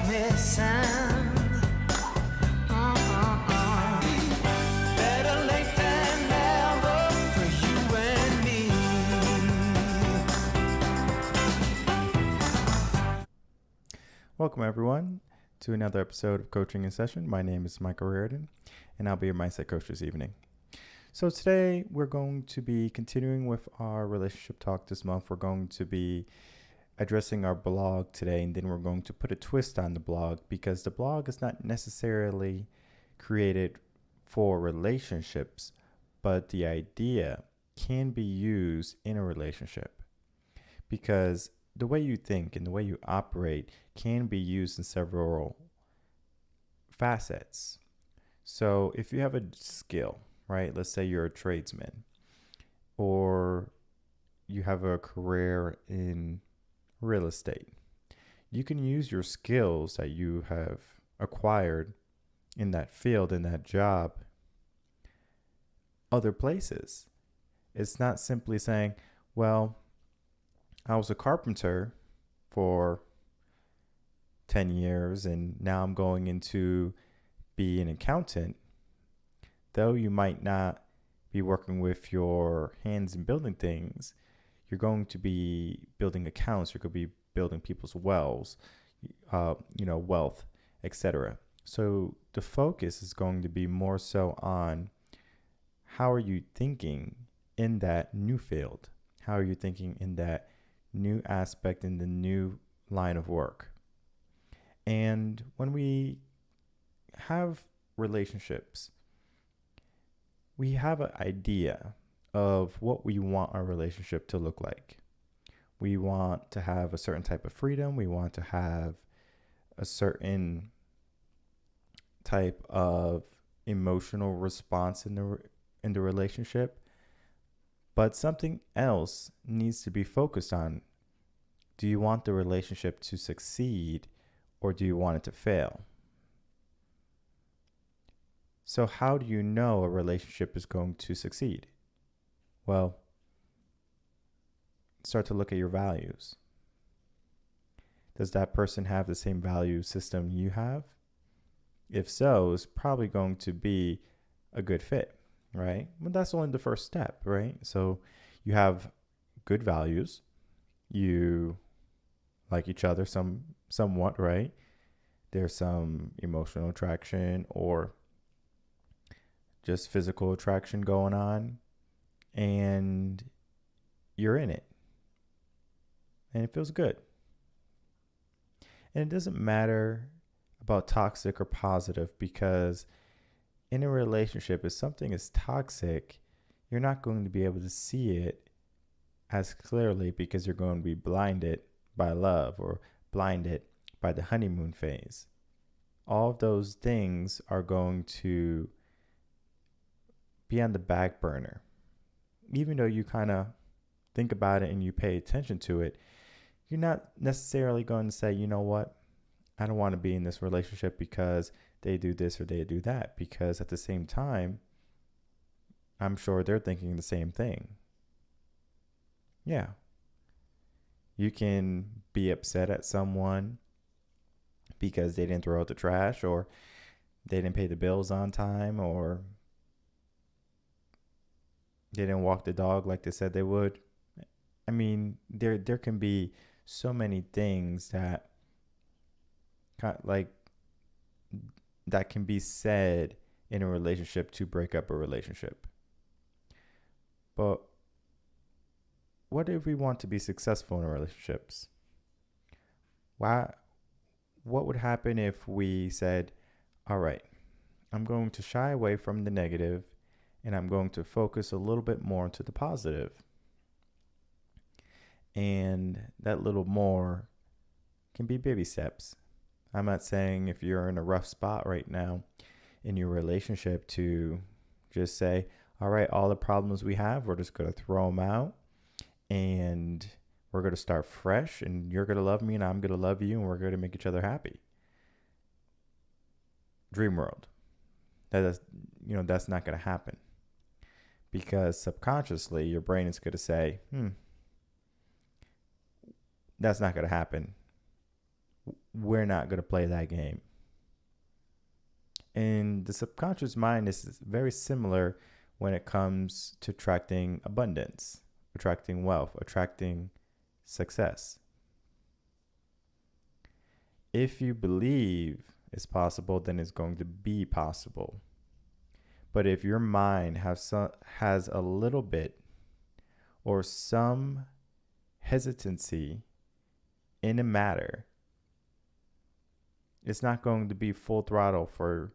was missing. Better late than never for you and me. Welcome, everyone, to another episode of Coaching in Session. My name is Michael Reardon, and I'll be your mindset coach this evening. So today, we're going to be continuing with our relationship talk this month. We're going to be addressing our blog today, and then we're going to put a twist on the blog because the blog is not necessarily created for relationships, but the idea can be used in a relationship because the way you think and the way you operate can be used in several facets. So if you have a skill, right? Let's say you're a tradesman or you have a career in real estate. You can use your skills that you have acquired in that field, in that job, other places. It's not simply saying, well, I was a carpenter for 10 years and now I'm going into be an accountant. Though you might not be working with your hands and building things, you're going to be building accounts. You're going to be building people's wealth, etc. So the focus is going to be more so on how are you thinking in that new field? How are you thinking in that new aspect in the new line of work? And when we have relationships, we have an idea of what we want our relationship to look like. We want to have a certain type of freedom. We want to have a certain type of emotional response in the relationship. But something else needs to be focused on. Do you want the relationship to succeed or do you want it to fail? So how do you know a relationship is going to succeed? Well, start to look at your values. Does that person have the same value system you have? If so, it's probably going to be a good fit, right? But that's only the first step, right? So you have good values. You like each other somewhat, right? There's some emotional attraction or just physical attraction going on, and you're in it. And it feels good. And it doesn't matter about toxic or positive because in a relationship, if something is toxic, you're not going to be able to see it as clearly because you're going to be blinded by love or blinded by the honeymoon phase. All of those things are going to be on the back burner. Even though you kind of think about it and you pay attention to it, you're not necessarily going to say, you know what, I don't want to be in this relationship because they do this or they do that. Because at the same time, I'm sure they're thinking the same thing. Yeah. You can be upset at someone because they didn't throw out the trash or they didn't pay the bills on time or they didn't walk the dog like they said they would. I mean, there can be so many things that can be said in a relationship to break up a relationship. But what if we want to be successful in relationships? What would happen if we said, all right, I'm going to shy away from the negative and I'm going to focus a little bit more into the positive. And that little more can be baby steps. I'm not saying if you're in a rough spot right now in your relationship to just say, all right, all the problems we have, we're just going to throw them out and we're going to start fresh and you're going to love me and I'm going to love you and we're going to make each other happy. Dream world. That's not going to happen. Because subconsciously, your brain is going to say, that's not going to happen. we're not going to play that game. And the subconscious mind is very similar when it comes to attracting abundance, attracting wealth, attracting success. If you believe it's possible, then it's going to be possible. But if your mind has a little bit or some hesitancy in a matter, it's not going to be full throttle for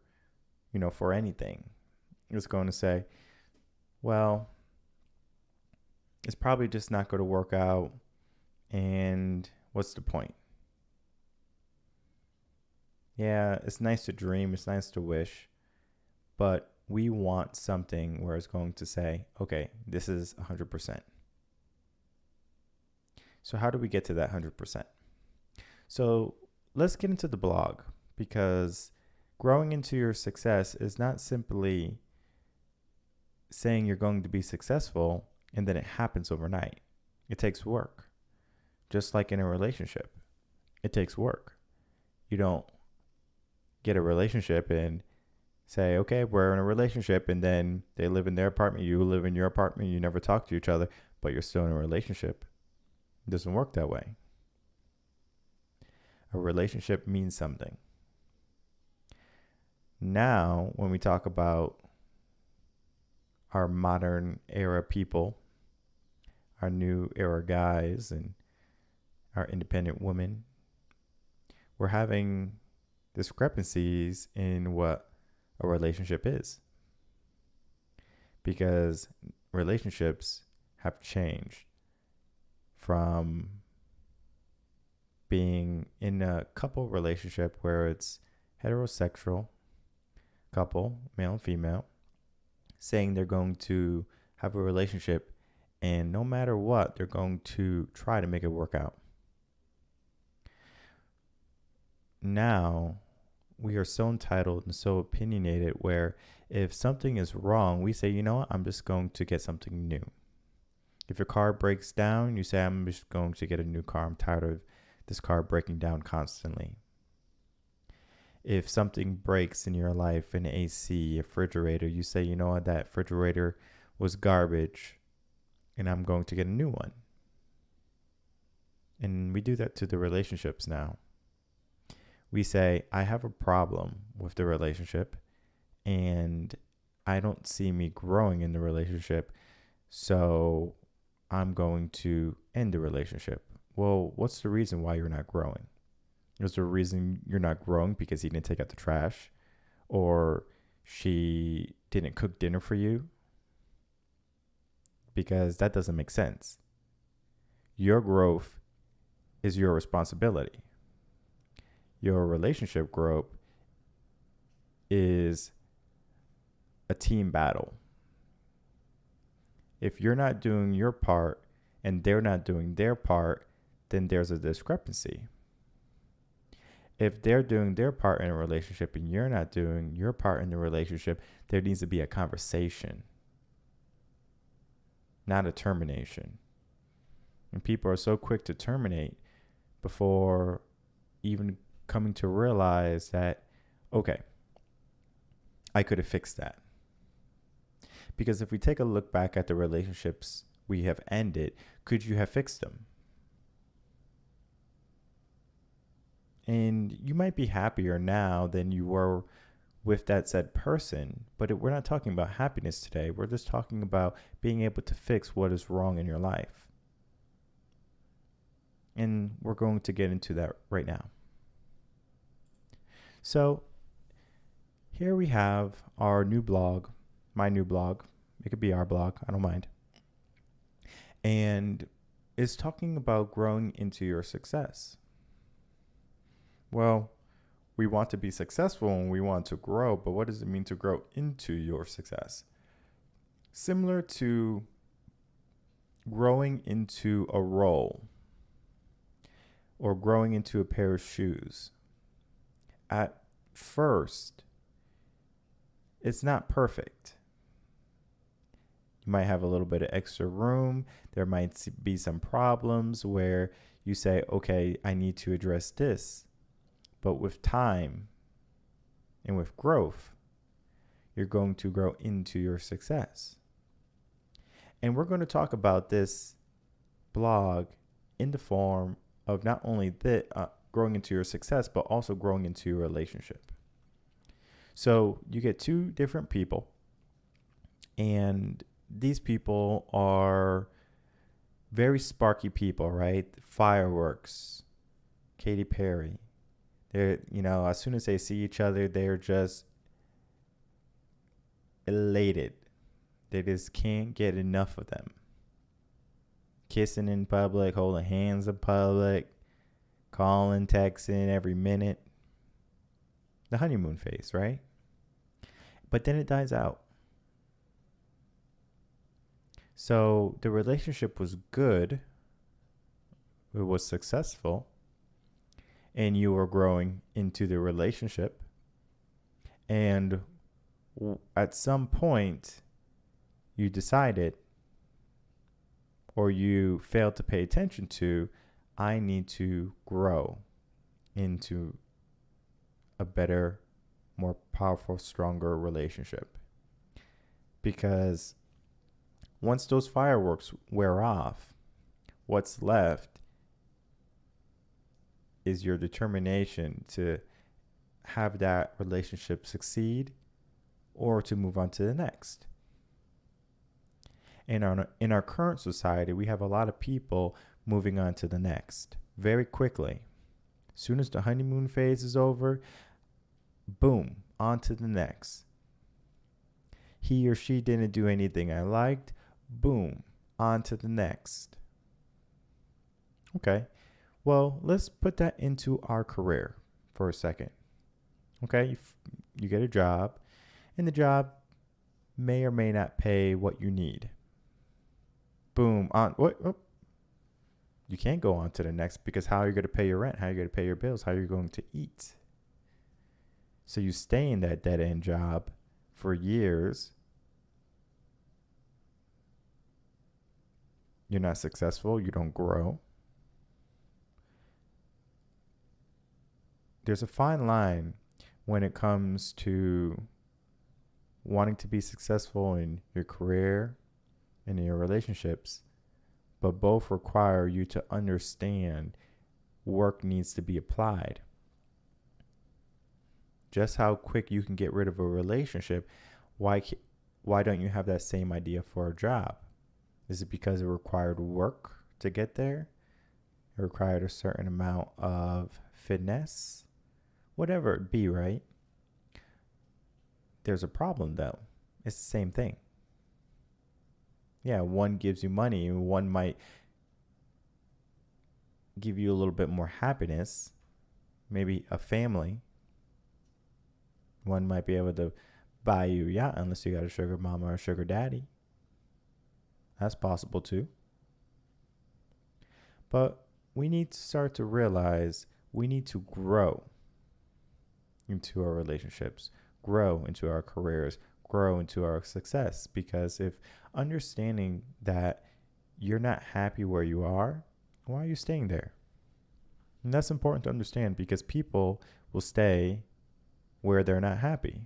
anything. It's going to say, well, it's probably just not going to work out, and what's the point? Yeah, it's nice to dream, it's nice to wish, but we want something where it's going to say, okay, this is 100%. So how do we get to that 100%? So let's get into the blog, because growing into your success is not simply saying you're going to be successful and then it happens overnight. It takes work. Just like in a relationship, it takes work. You don't get a relationship and say, okay, we're in a relationship, and then they live in their apartment, you live in your apartment, you never talk to each other, but you're still in a relationship. It doesn't work that way. A relationship means something. Now, when we talk about our modern era people, our new era guys, and our independent women, we're having discrepancies in what a relationship is, because relationships have changed from being in a couple relationship where it's heterosexual couple, male and female, saying they're going to have a relationship, and no matter what, they're going to try to make it work out. Now, we are so entitled and so opinionated where if something is wrong, we say, you know what, I'm just going to get something new. If your car breaks down, you say, I'm just going to get a new car. I'm tired of this car breaking down constantly. If something breaks in your life, an AC, a refrigerator, you say, you know what, that refrigerator was garbage and I'm going to get a new one. And we do that to the relationships now. We say, I have a problem with the relationship and I don't see me growing in the relationship, so I'm going to end the relationship. Well, what's the reason why you're not growing? Is there a reason you're not growing because he didn't take out the trash, or she didn't cook dinner for you? Because that doesn't make sense. Your growth is your responsibility. Your relationship growth is a team battle. If you're not doing your part and they're not doing their part, then there's a discrepancy. If they're doing their part in a relationship and you're not doing your part in the relationship, there needs to be a conversation, not a termination. And people are so quick to terminate before even coming to realize that, okay, I could have fixed that. Because if we take a look back at the relationships we have ended, could you have fixed them? And you might be happier now than you were with that said person, but we're not talking about happiness today. We're just talking about being able to fix what is wrong in your life. And we're going to get into that right now. So here we have our new blog, my new blog. It could be our blog, I don't mind. And it's talking about growing into your success. Well, we want to be successful and we want to grow, but what does it mean to grow into your success? Similar to growing into a role or growing into a pair of shoes. At first, it's not perfect. You might have a little bit of extra room. There might be some problems where you say, okay, I need to address this. But with time and with growth, you're going to grow into your success. And we're going to talk about this blog in the form of not only growing into your success, but also growing into your relationship. So you get two different people, and these people are very sparky people, right? Fireworks, Katy Perry. They're, as soon as they see each other, they're just elated. They just can't get enough of them. Kissing in public, holding hands in public, calling, texting every minute. The honeymoon phase, right? But then it dies out. So the relationship was good. It was successful. And you were growing into the relationship. And at some point, you decided, or you failed to pay attention to, I need to grow into a better, more powerful, stronger relationship. Because once those fireworks wear off, what's left is your determination to have that relationship succeed or to move on to the next. In our current society, we have a lot of people moving on to the next very quickly. As soon as the honeymoon phase is over, boom, on to the next. He or she didn't do anything I liked, boom, on to the next. Okay, well, let's put that into our career for a second. Okay, you get a job, and the job may or may not pay what you need. Boom, on what? Oh. You can't go on to the next, because how are you going to pay your rent? How are you going to pay your bills? How are you going to eat? So you stay in that dead-end job for years. You're not successful. You don't grow. There's a fine line when it comes to wanting to be successful in your career and in your relationships, but both require you to understand work needs to be applied. Just how quick you can get rid of a relationship, why don't you have that same idea for a job? Is it because it required work to get there? It required a certain amount of finesse? Whatever it be, right? There's a problem, though. It's the same thing. Yeah, one gives you money, and one might give you a little bit more happiness, maybe a family. One might be able to buy you a yacht, unless you got a sugar mama or a sugar daddy. That's possible too. But we need to start to realize we need to grow into our relationships, grow into our careers, grow into our success. Because if understanding that you're not happy where you are, why are you staying there? And that's important to understand, because people will stay where they're not happy.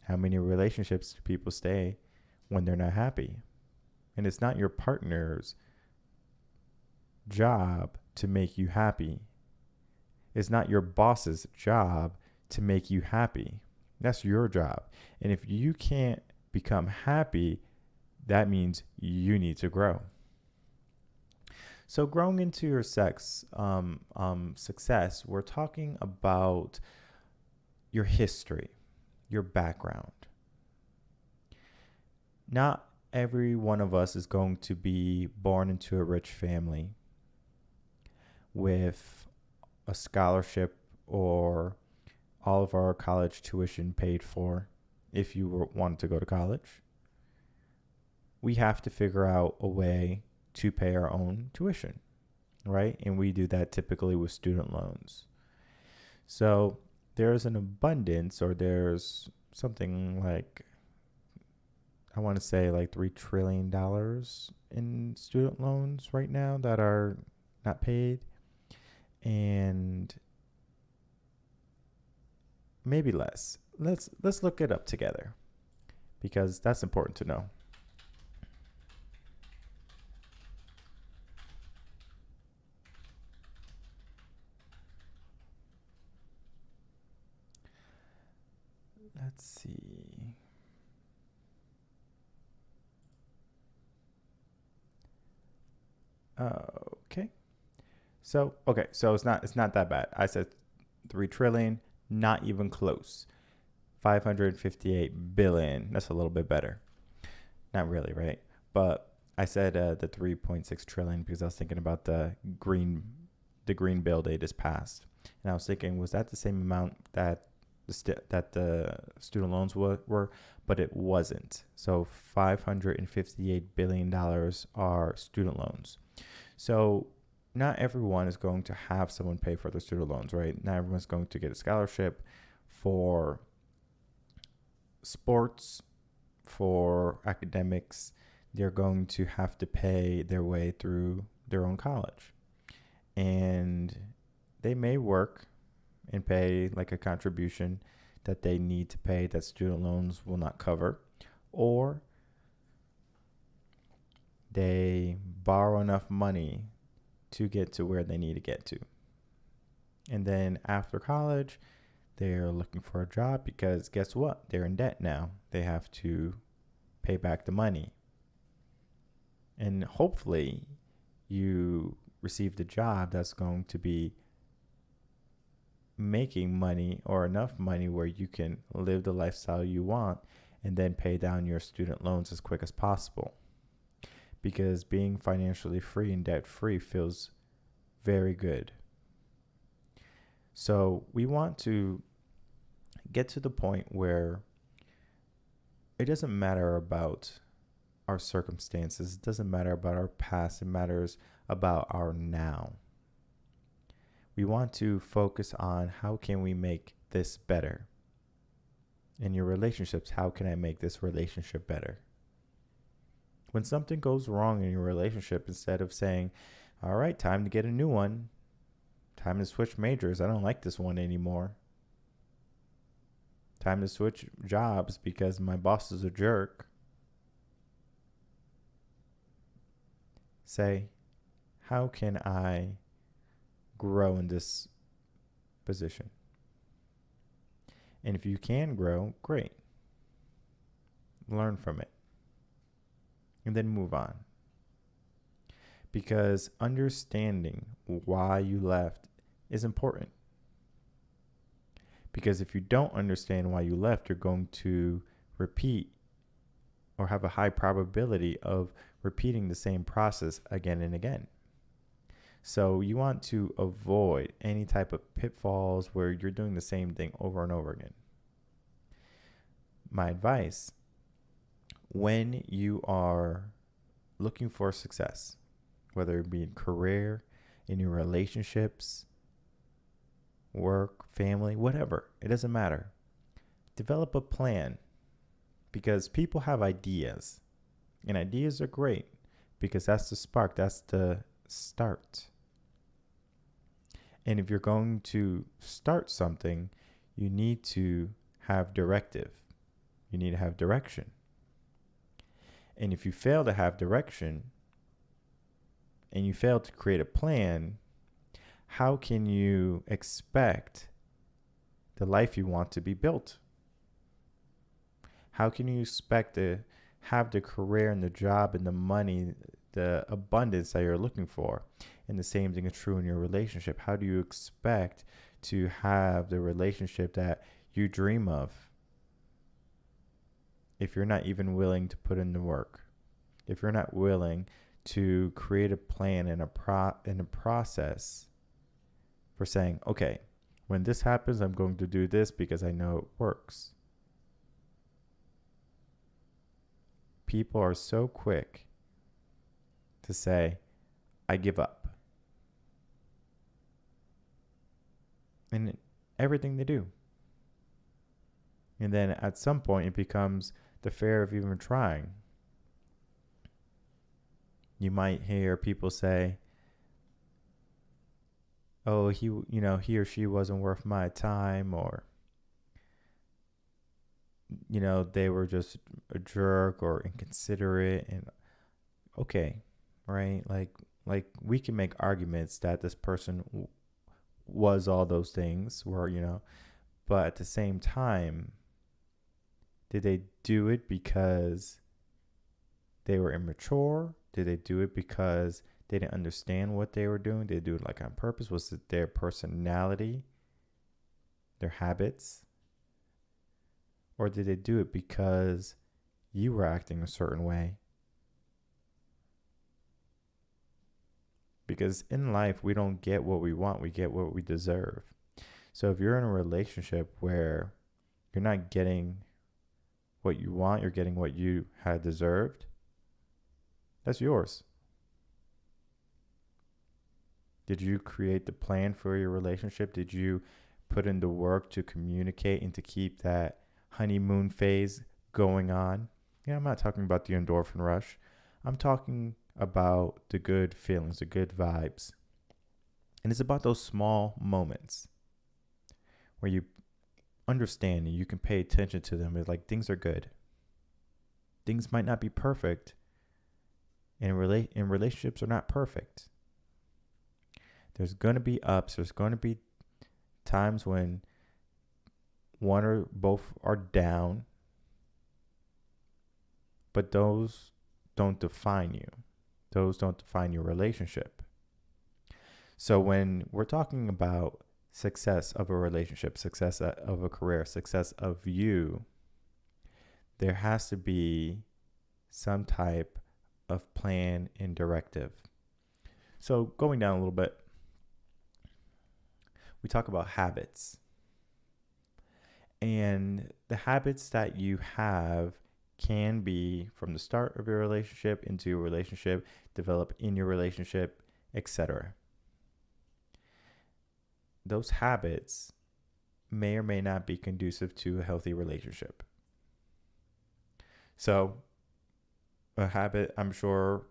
How many relationships do people stay when they're not happy? And it's not your partner's job to make you happy. It's not your boss's job to make you happy. That's your job. And if you can't become happy, that means you need to grow. So growing into your success, we're talking about your history, your background. Not every one of us is going to be born into a rich family with a scholarship or all of our college tuition paid for if you wanted to go to college. We have to figure out a way to pay our own tuition, right? And we do that typically with student loans. So there's an abundance, or there's something like, I want to say like $3 trillion in student loans right now that are not paid. and maybe less. Let's look it up together because that's important to know. Let's see. Okay. So it's not that bad. I said 3 trillion, not even close. 558 billion. That's a little bit better. Not really, right? But I said the 3.6 trillion because I was thinking about the green bill they just passed, and I was thinking, was that the same amount that the student loans were? But it wasn't. So $558 billion are student loans. So not everyone is going to have someone pay for their student loans, right? Not everyone's going to get a scholarship for sports, for academics. They're going to have to pay their way through their own college. And they may work and pay like a contribution that they need to pay that student loans will not cover, or they borrow enough money to get to where they need to get to. And then after college, they're looking for a job because guess what? They're in debt now. They have to pay back the money. And hopefully you received a job that's going to be making money or enough money where you can live the lifestyle you want and then pay down your student loans as quick as possible. Because being financially free and debt free feels very good. So we want to get to the point where it doesn't matter about our circumstances. It doesn't matter about our past. It matters about our now. We want to focus on how can we make this better. In your relationships, how can I make this relationship better? When something goes wrong in your relationship, instead of saying, all right, time to get a new one, time to switch majors, I don't like this one anymore, time to switch jobs because my boss is a jerk, say, how can I grow in this position? And if you can grow, great. Learn from it. And then move on. Because understanding why you left is important. Because if you don't understand why you left, you're going to repeat or have a high probability of repeating the same process again and again. So you want to avoid any type of pitfalls where you're doing the same thing over and over again. My advice, when you are looking for success, whether it be in career, in your relationships, work, family, whatever, it doesn't matter. Develop a plan, because people have ideas, and ideas are great because that's the spark, that's the start. And if you're going to start something, you need to have directive. You need to have direction. And if you fail to have direction and you fail to create a plan, how can you expect the life you want to be built? How can you expect to have the career and the job and the money, the abundance that you're looking for? And the same thing is true in your relationship. How do you expect to have the relationship that you dream of if you're not even willing to put in the work? If you're not willing to create a plan and a process for saying, okay, when this happens, I'm going to do this because I know it works. People are so quick to say, I give up. In everything they do. And then at some point, it becomes the fear of even trying. You might hear people say, oh, he or she wasn't worth my time, or, they were just a jerk or inconsiderate. And okay, right? Like we can make arguments that this person was all those things, but at the same time, did they do it because they were immature? Did they do it because they didn't understand what they were doing? Did they do it like on purpose? Was it their personality, their habits? Or did they do it because you were acting a certain way? Because in life, we don't get what we want, we get what we deserve. So if you're in a relationship where you're not getting what you want, you're getting what you had deserved, that's yours. Did you create the plan for your relationship? Did you put in the work to communicate and to keep that honeymoon phase going on? I'm not talking about the endorphin rush. I'm talking about the good feelings, the good vibes. And it's about those small moments where you understand and you can pay attention to them. It's like things are good. Things might not be perfect. And relationships are not perfect. There's going to be ups. There's going to be times when one or both are down. But those don't define you. Those don't define your relationship. So when we're talking about success of a relationship, success of a career, success of you, there has to be some type of plan and directive. So going down a little bit, we talk about habits. And the habits that you have can be from the start of your relationship into your relationship, develop in your relationship, etc. Those habits may or may not be conducive to a healthy relationship. So, a habit I'm sure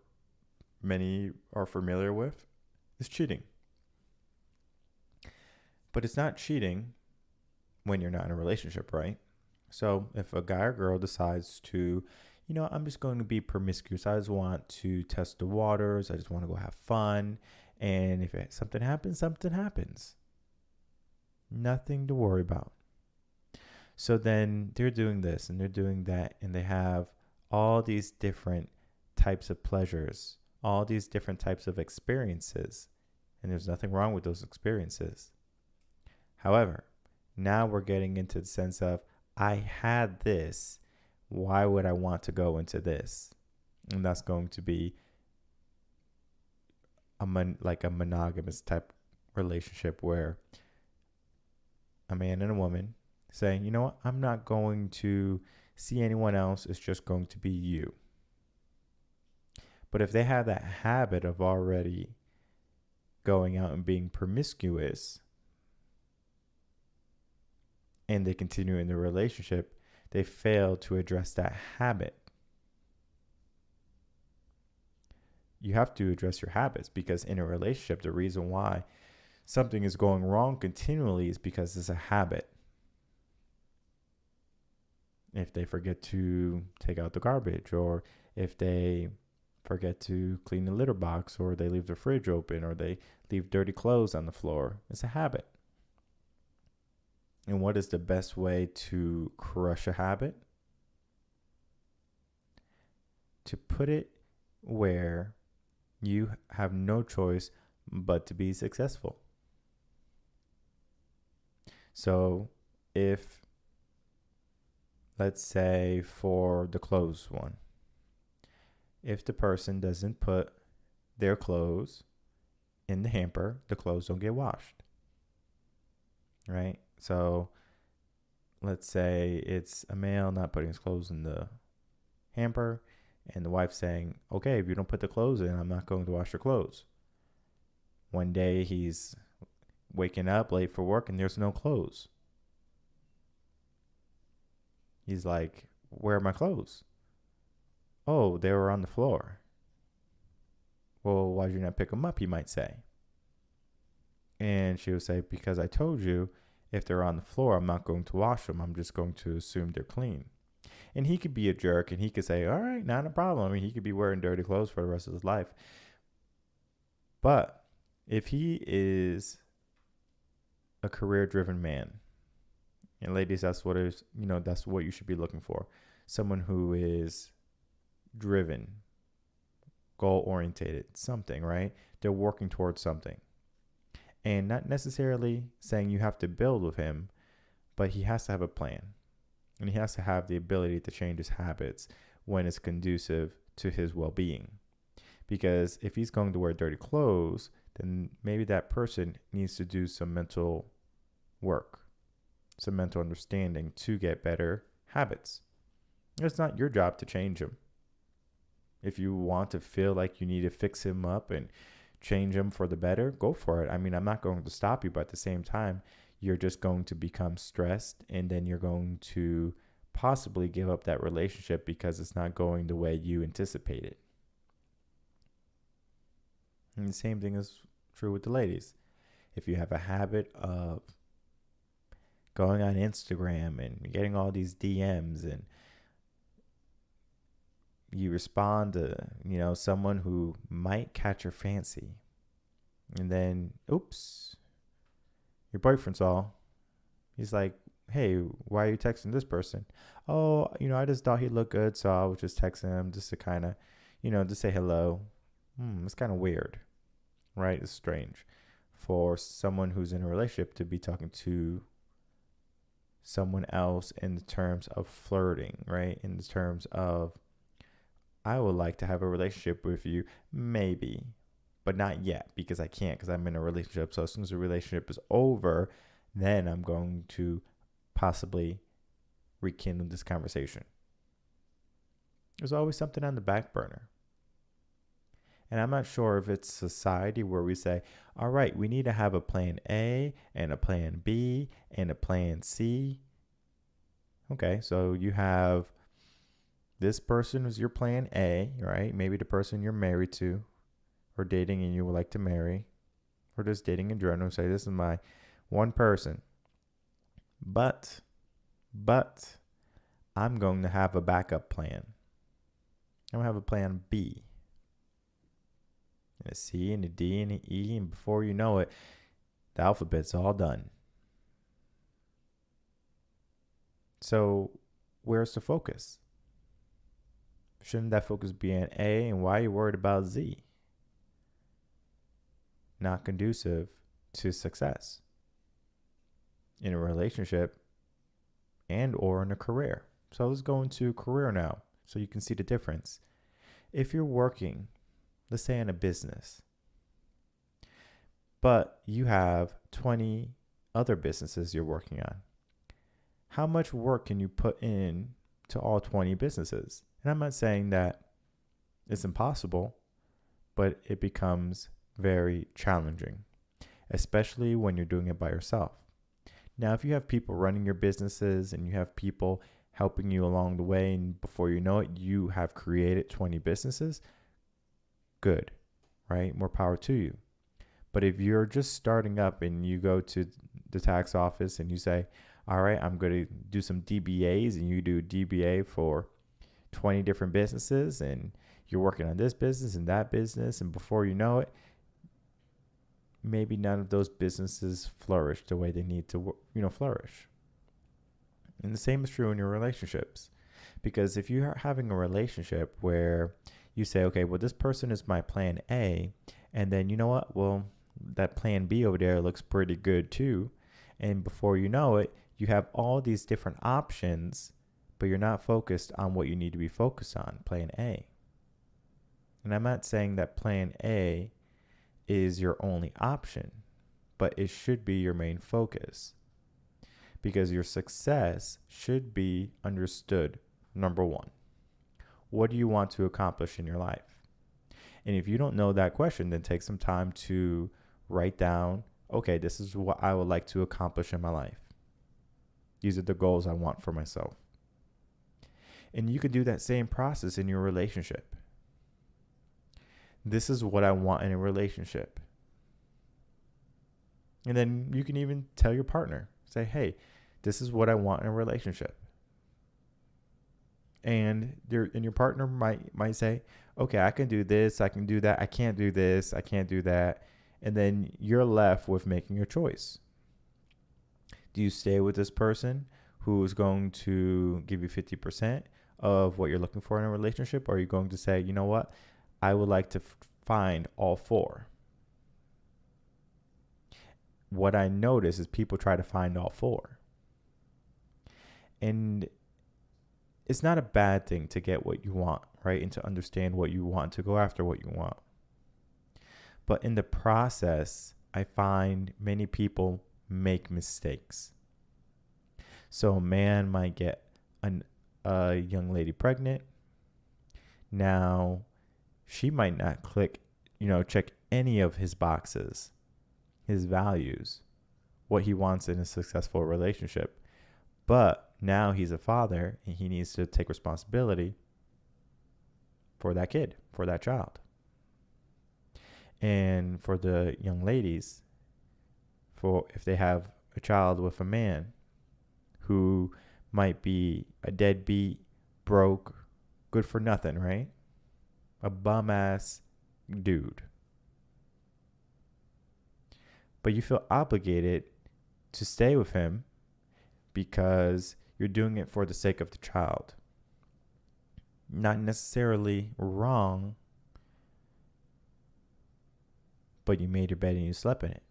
many are familiar with is cheating. But it's not cheating when you're not in a relationship, right? So if a guy or girl decides to, I'm just going to be promiscuous. I just want to test the waters. I just want to go have fun. And if something happens, something happens. Nothing to worry about. So then they're doing this and they're doing that. And they have all these different types of pleasures, all these different types of experiences. And there's nothing wrong with those experiences. However, now we're getting into the sense of, I had this. Why would I want to go into this? And that's going to be like a monogamous type relationship where a man and a woman saying, you know what, I'm not going to see anyone else. It's just going to be you. But if they have that habit of already going out and being promiscuous, and they continue in the relationship, they fail to address that habit. You have to address your habits, because in a relationship, the reason why something is going wrong continually is because it's a habit. If they forget to take out the garbage, or if they forget to clean the litter box, or they leave the fridge open, or they leave dirty clothes on the floor, it's a habit. And what is the best way to crush a habit? To put it where you have no choice but to be successful. So if, let's say for the clothes one, if the person doesn't put their clothes in the hamper, the clothes don't get washed, right? So let's say it's a male not putting his clothes in the hamper, and the wife saying, okay, if you don't put the clothes in, I'm not going to wash your clothes. One day he's waking up late for work and there's no clothes. He's like, where are my clothes? Oh, they were on the floor. Well, why did you not pick them up, he might say. And she would say, because I told you, if they're on the floor, I'm not going to wash them. I'm just going to assume they're clean. And he could be a jerk and he could say, all right, not a problem. I mean, he could be wearing dirty clothes for the rest of his life. But if he is a career-driven man, and ladies, that's what that's what you should be looking for. Someone who is driven, goal-orientated, something, right? They're working towards something. And not necessarily saying you have to build with him, but he has to have a plan. And he has to have the ability to change his habits when it's conducive to his well-being. Because if he's going to wear dirty clothes, then maybe that person needs to do some mental work, some mental understanding to get better habits. It's not your job to change him. If you want to feel like you need to fix him up and change him for the better, go for it. I mean, I'm not going to stop you, but at the same time, you're just going to become stressed, and then you're going to possibly give up that relationship because it's not going the way you anticipated. And the same thing is true with the ladies. If you have a habit of going on Instagram and getting all these DMs, and you respond to, someone who might catch your fancy, and then, oops, your boyfriend saw. He's like, hey, why are you texting this person? Oh, I just thought he looked good, so I was just texting him just to kind of, just say hello. It's kind of weird, right? It's strange for someone who's in a relationship to be talking to someone else in the terms of flirting, right? In the terms of, I would like to have a relationship with you, maybe, but not yet, because I can't, because I'm in a relationship. So as soon as the relationship is over, then I'm going to possibly rekindle this conversation. There's always something on the back burner. And I'm not sure if it's society where we say, all right, we need to have a plan A and a plan B and a plan C. Okay, so you have this person is your plan A, right? Maybe the person you're married to or dating and you would like to marry, or just dating in general. Say, this is my one person. But I'm going to have a backup plan. I'm going to have a plan B. And a C and a D and an E, and before you know it, the alphabet's all done. So where's the focus? Shouldn't that focus be on A, and why are you worried about Z? Not conducive to success in a relationship and or in a career. So let's go into career now so you can see the difference. If you're working, let's say in a business, but you have 20 other businesses you're working on, how much work can you put in to all 20 businesses? And I'm not saying that it's impossible, but it becomes very challenging, especially when you're doing it by yourself. Now, if you have people running your businesses and you have people helping you along the way, and before you know it, you have created 20 businesses, good, right? More power to you. But if you're just starting up and you go to the tax office and you say, all right, I'm going to do some DBAs, and you do DBA for 20 different businesses, and you're working on this business and that business, and before you know it, maybe none of those businesses flourish the way they need to, flourish. And the same is true in your relationships. Because if you're having a relationship where you say, okay, well, this person is my plan A, and then you know what? Well, that plan B over there looks pretty good too. And before you know it, you have all these different options, but you're not focused on what you need to be focused on, plan A. And I'm not saying that plan A is your only option, but it should be your main focus, because your success should be understood. Number one, what do you want to accomplish in your life? And if you don't know that question, then take some time to write down, okay, this is what I would like to accomplish in my life. These are the goals I want for myself. And you could do that same process in your relationship. This is what I want in a relationship. And then you can even tell your partner, say, hey, this is what I want in a relationship. And your partner might say, okay, I can do this, I can do that, I can't do this, I can't do that. And then you're left with making your choice. Do you stay with this person who is going to give you 50% of what you're looking for in a relationship? Or are you going to say, you know what, I would like to find all four? What I notice is people try to find all four. And it's not a bad thing to get what you want, right? And to understand what you want, to go after what you want. But in the process, I find many people make mistakes. So a man might get a young lady pregnant. Now, she might not check any of his boxes, his values, what he wants in a successful relationship. But now he's a father and he needs to take responsibility for that kid, for that child. And for the young ladies, for if they have a child with a man who might be a deadbeat, broke, good for nothing, right? A bum ass dude. But you feel obligated to stay with him because you're doing it for the sake of the child. Not necessarily wrong, but you made your bed and you slept in it.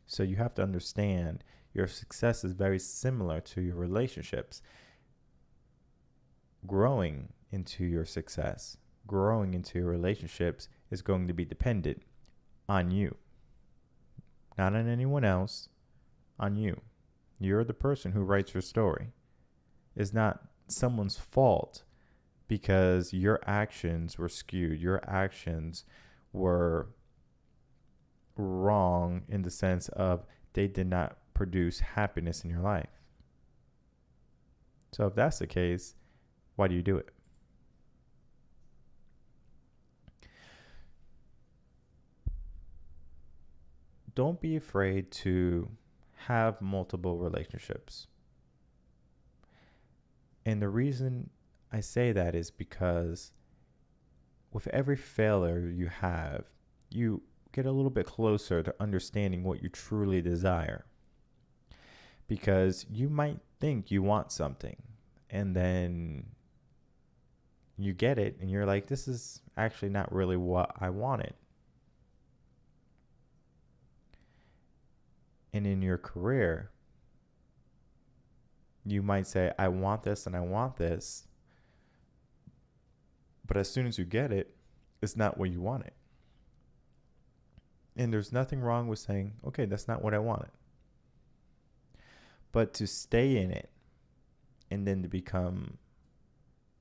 So you have to understand your success is very similar to your relationships. Growing into your success, growing into your relationships is going to be dependent on you. Not on anyone else, on you. You're the person who writes your story. It's not someone's fault because your actions were skewed. Your actions were wrong in the sense of they did not produce happiness in your life. So if that's the case, why do you do it? Don't be afraid to have multiple relationships. And the reason I say that is because with every failure you have, you get a little bit closer to understanding what you truly desire. Because you might think you want something and then you get it and you're like, this is actually not really what I wanted. And in your career, you might say, I want this and I want this. But as soon as you get it, it's not what you wanted. And there's nothing wrong with saying, okay, that's not what I wanted. But to stay in it and then to become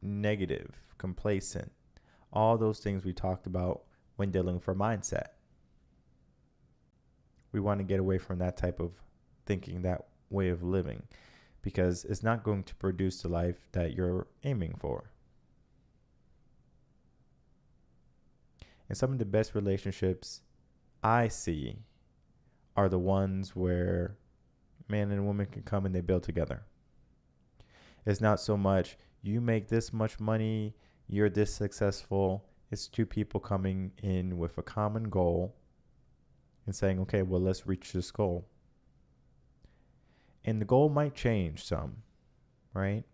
negative, complacent, all those things we talked about when dealing with our mindset. We want to get away from that type of thinking, that way of living, because it's not going to produce the life that you're aiming for. And some of the best relationships I see are the ones where man and woman can come and they build together. It's not so much you make this much money, you're this successful. It's two people coming in with a common goal and saying, okay, well, let's reach this goal. And the goal might change some, right?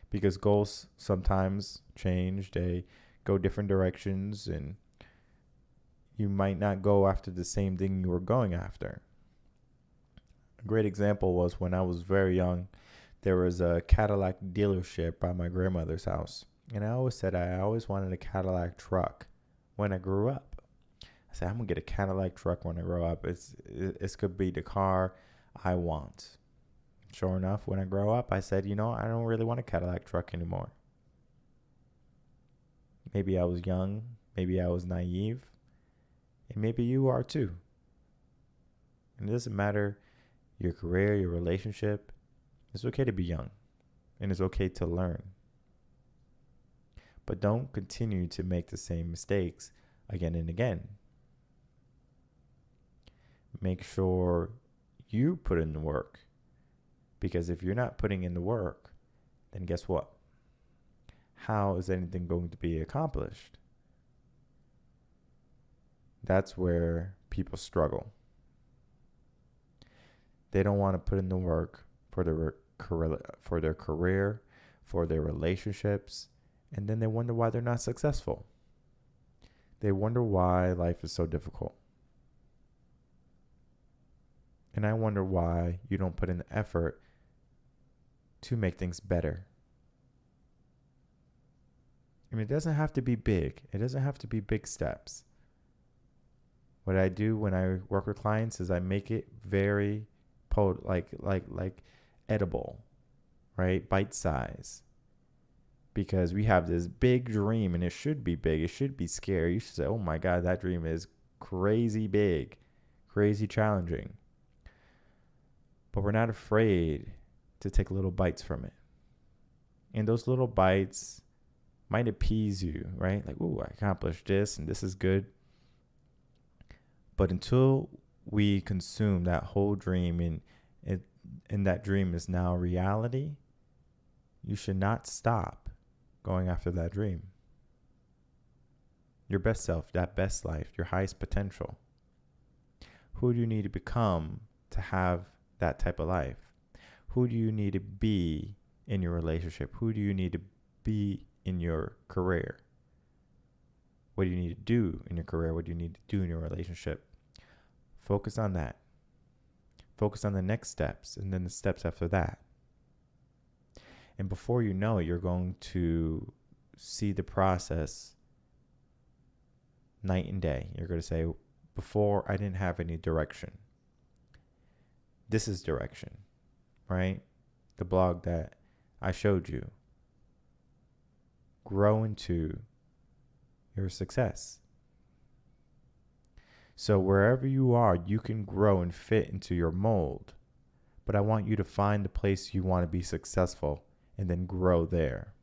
Because goals sometimes change. They go different directions and you might not go after the same thing you were going after. A great example was when I was very young, there was a Cadillac dealership by my grandmother's house. And I always said I always wanted a Cadillac truck when I grew up. I said, I'm going to get a Cadillac truck when I grow up. It's could be the car I want. Sure enough, when I grow up, I said, I don't really want a Cadillac truck anymore. Maybe I was young. Maybe I was naive. And maybe you are too. And it doesn't matter your career, your relationship. It's okay to be young. And it's okay to learn. But don't continue to make the same mistakes again and again. make sure you put in the work. Because if you're not putting in the work, then guess what? How is anything going to be accomplished? That's where people struggle. They don't want to put in the work for their career, for their relationships, and then they wonder why they're not successful. They wonder why life is so difficult. And I wonder why you don't put in the effort to make things better. And it doesn't have to be big. It doesn't have to be big steps. What I do when I work with clients is I make it very edible, right? Bite size. Because we have this big dream, and it should be big. It should be scary. You should say, oh my God, that dream is crazy big, crazy challenging. But we're not afraid to take little bites from it. And those little bites might appease you, right? Like, ooh, I accomplished this and this is good. But until we consume that whole dream and that dream is now reality, you should not stop going after that dream. Your best self, that best life, your highest potential. Who do you need to become to have that type of life? Who do you need to be in your relationship? Who do you need to be in your career? What do you need to do in your career? What do you need to do in your relationship? Focus on that. Focus on the next steps and then the steps after that. And before you know it, you're going to see the process night and day. You're going to say, before I didn't have any direction. This is direction, right? The blog that I showed you. Grow into your success. So wherever you are, you can grow and fit into your mold. But I want you to find the place you want to be successful and then grow there.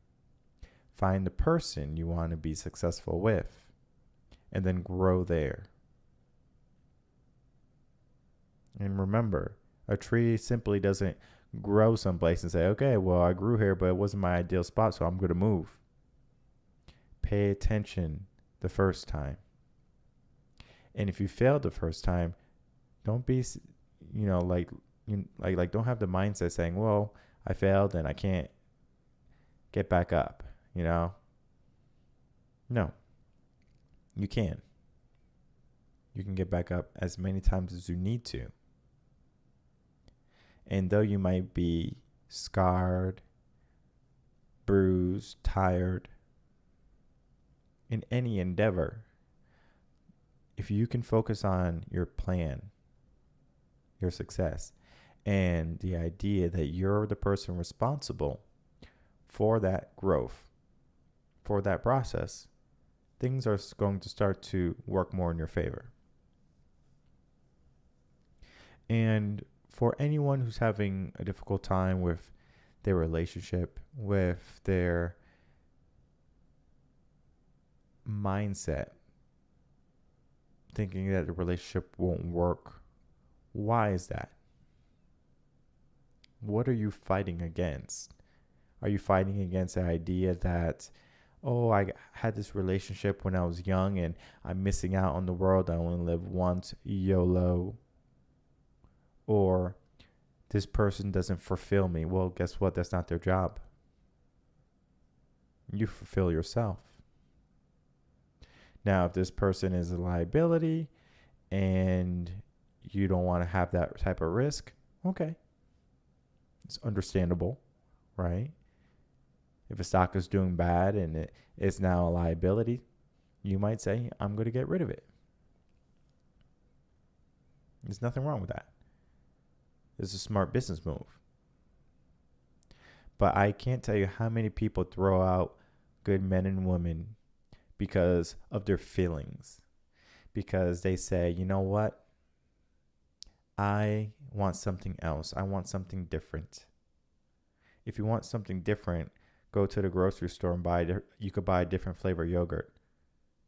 Find the person you want to be successful with and then grow there. And remember, a tree simply doesn't grow someplace and say, okay, well, I grew here, but it wasn't my ideal spot, so I'm going to move. Pay attention the first time. And if you failed the first time, don't be, don't have the mindset saying, well, I failed and I can't get back up, No, you can. You can get back up as many times as you need to. And though you might be scarred, bruised, tired, in any endeavor, if you can focus on your plan, your success, and the idea that you're the person responsible for that growth, for that process, things are going to start to work more in your favor. And for anyone who's having a difficult time with their relationship, with their mindset, thinking that the relationship won't work, why is that? What are you fighting against? Are you fighting against the idea that, oh, I had this relationship when I was young and I'm missing out on the world, I only live once, YOLO? Or this person doesn't fulfill me. Well, guess what? That's not their job. You fulfill yourself. Now, if this person is a liability and you don't want to have that type of risk, okay. It's understandable, right? If a stock is doing bad and it's now a liability, you might say, I'm going to get rid of it. There's nothing wrong with that. It's a smart business move. But I can't tell you how many people throw out good men and women because of their feelings. Because they say, you know what? I want something else. I want something different. If you want something different, go to the grocery store and you could buy a different flavor yogurt.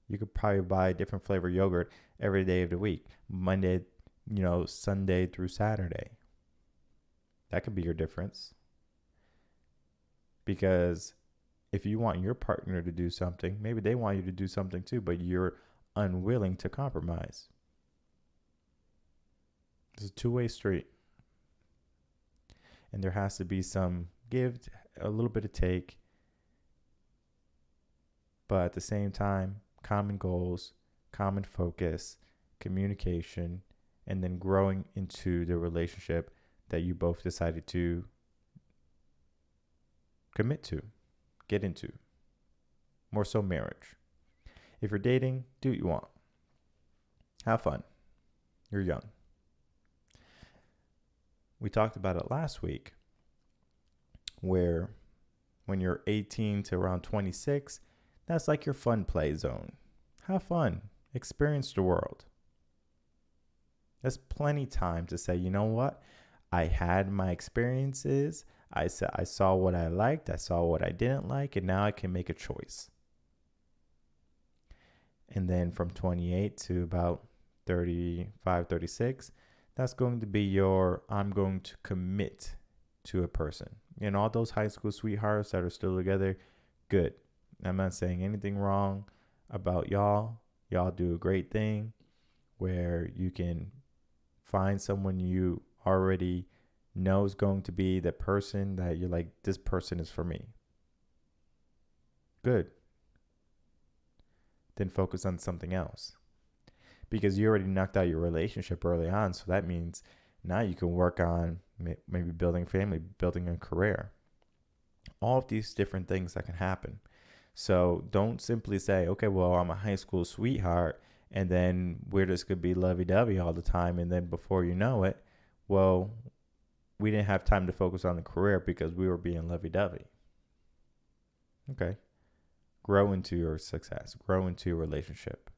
You could probably buy a different flavor yogurt every day of the week. Monday Sunday through Saturday. That could be your difference. Because if you want your partner to do something, maybe they want you to do something too, but you're unwilling to compromise. It's a two-way street. And there has to be some give, a little bit of take. But at the same time, common goals, common focus, communication, and then growing into the relationship that you both decided to commit to, get into. More so marriage. If you're dating, do what you want. Have fun. You're young. We talked about it last week, where when you're 18 to around 26, that's like your fun play zone. Have fun. Experience the world. There's plenty time to say, you know what? I had my experiences. I saw what I liked. I saw what I didn't like. And now I can make a choice. And then from 28 to about 35, 36, that's going to be I'm going to commit to a person. And all those high school sweethearts that are still together, good. I'm not saying anything wrong about y'all. Y'all do a great thing where you can find someone you already know is going to be the person that you're like, this person is for me. Good. Then focus on something else. Because you already knocked out your relationship early on. So that means now you can work on maybe building a family, building a career. All of these different things that can happen. So don't simply say, okay, well, I'm a high school sweetheart, and then we're just going to be lovey-dovey all the time. And then before you know it, well, we didn't have time to focus on the career because we were being lovey-dovey. Okay. Grow into your success. Grow into your relationship.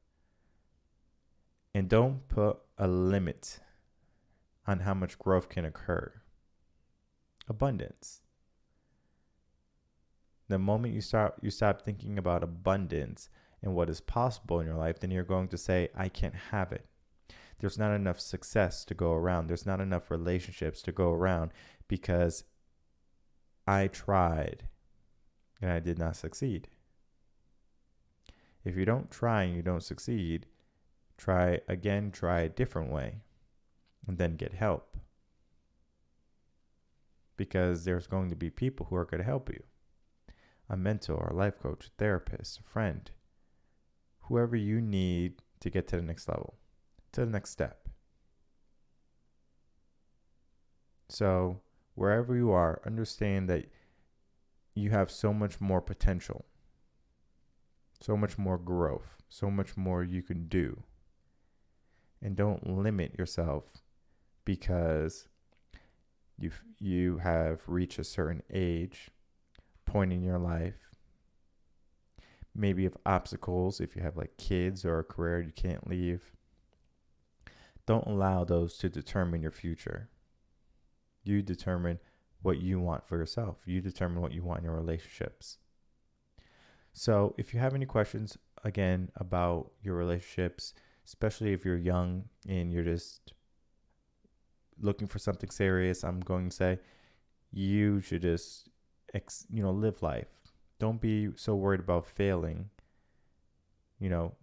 And don't put a limit on how much growth can occur. Abundance. The moment you stop thinking about abundance and what is possible in your life, then you're going to say, I can't have it. There's not enough success to go around. There's not enough relationships to go around because I tried and I did not succeed. If you don't try and you don't succeed, try again, try a different way, and then get help. Because there's going to be people who are going to help you. A mentor, a life coach, a therapist, a friend, whoever you need to get to the next level, to the next step. So wherever you are, understand that you have so much more potential, so much more growth, so much more you can do. And don't limit yourself because you have reached a certain age, point in your life, maybe of obstacles, if you have like kids or a career you can't leave. Don't allow those to determine your future. You determine what you want for yourself. You determine what you want in your relationships. So if you have any questions, again, about your relationships, especially if you're young and you're just looking for something serious, I'm going to say you should just live life. Don't be so worried about failing,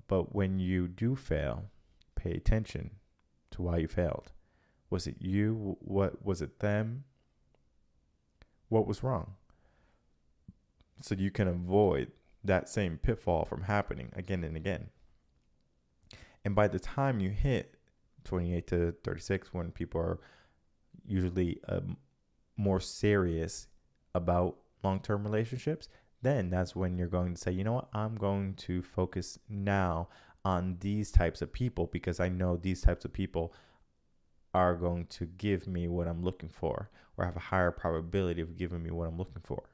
but when you do fail, pay attention to why you failed. Was it you? What was it them? What was wrong? So you can avoid that same pitfall from happening again and again. And by the time you hit 28 to 36, when people are usually more serious about long-term relationships, then that's when you're going to say, you know what, I'm going to focus now on these types of people because I know these types of people are going to give me what I'm looking for or have a higher probability of giving me what I'm looking for.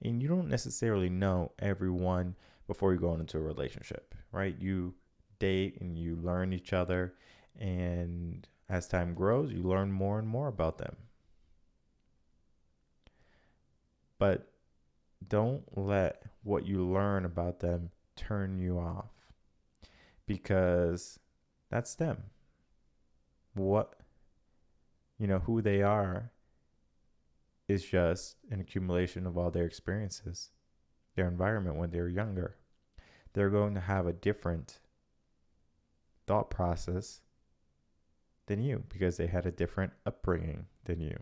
And you don't necessarily know everyone before you go into a relationship, right? You date and you learn each other, and as time grows, you learn more and more about them. But don't let what you learn about them turn you off, because that's them. what, who they are is just an accumulation of all their experiences, their environment when they're younger. They're going to have a different thought process than you because they had a different upbringing than you.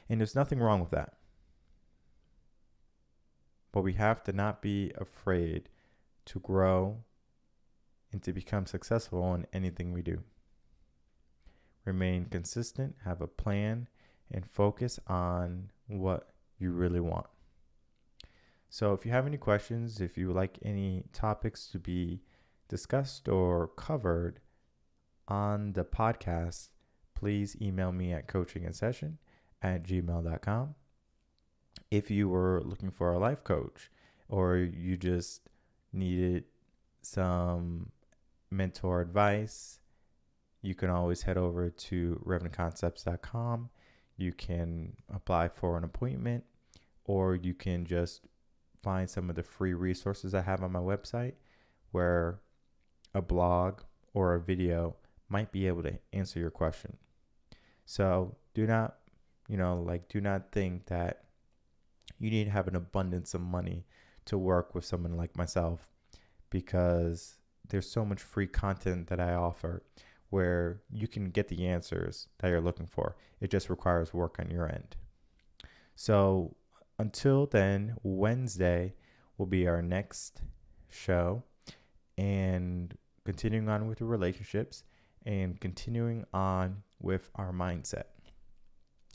And there's nothing wrong with that. But we have to not be afraid to grow and to become successful in anything we do. Remain consistent, have a plan, and focus on what you really want. So if you have any questions, if you would like any topics to be discussed or covered on the podcast, please email me at coachinginsession@gmail.com. If you were looking for a life coach or you just needed some mentor advice, you can always head over to revenantconcepts.com. You can apply for an appointment, or you can just find some of the free resources I have on my website where a blog or a video might be able to answer your question. So do not think that you need to have an abundance of money to work with someone like myself, because there's so much free content that I offer where you can get the answers that you're looking for. It just requires work on your end. So until then, Wednesday will be our next show, and continuing on with the relationships and continuing on with our mindset.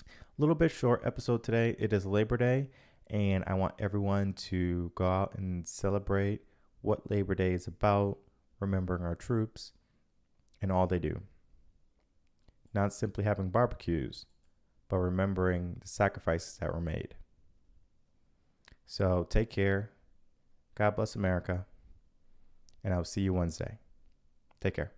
A little bit short episode today. It is Labor Day, and I want everyone to go out and celebrate what Labor Day is about, remembering our troops and all they do. Not simply having barbecues, but remembering the sacrifices that were made. So take care. God bless America. And I'll see you Wednesday. Take care.